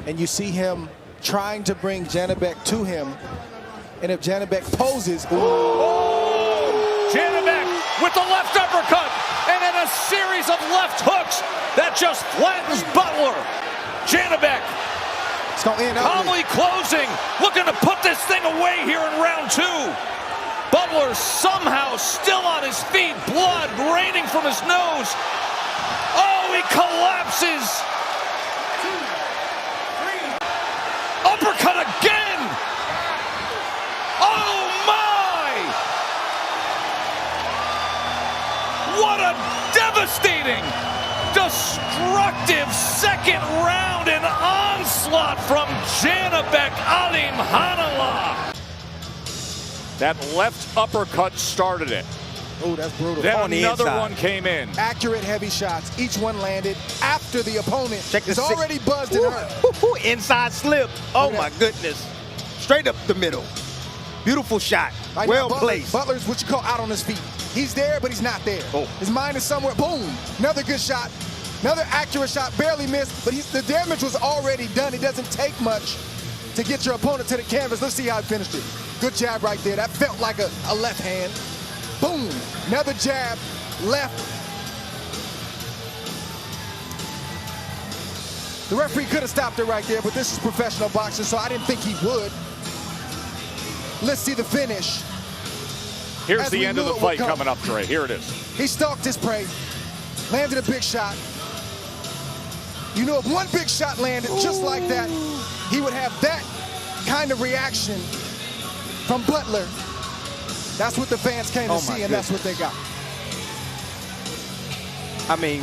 And you see him trying to bring Жәнібек to him. And if Жәнібek poses, oh! Жәнібek with the left uppercut, and then a series of left hooks that just flattens Butler. Жәнібek calmly closing, looking to put this thing away here in round 2. Butler somehow still on his feet, blood raining from his nose. Oh, he collapses. 2, 3. Uppercut again. Oh my! What a devastating, destructive second round and onslaught from Жәнібек Alimhanallah. That left uppercut started it. Oh, that's brutal. Then another one came in. Accurate heavy shots. Each one landed after the opponent is Check already buzzed and hurt. Inside slip. Oh my goodness. Straight up the middle. Beautiful shot. Right well now, placed. Butler's what you call out on his feet. He's there, but he's not there. Oh. His mind is somewhere. Boom. Another good shot. Another accurate shot. Barely missed, but the damage was already done. It doesn't take much to get your opponent to the canvas. Let's see how he finished it. Good jab right there. That felt like a left hand. Boom. Another jab. Left. The referee could have stopped it right there, but this is professional boxing, so I didn't think he would. Let's see the finish. Here's the end of the fight coming up, Dre. Here it is. He stalked his prey, landed a big shot. You know, if one big shot landed just like that, he would have that kind of reaction from Butler. That's what the fans came to see, and that's what they got. I mean,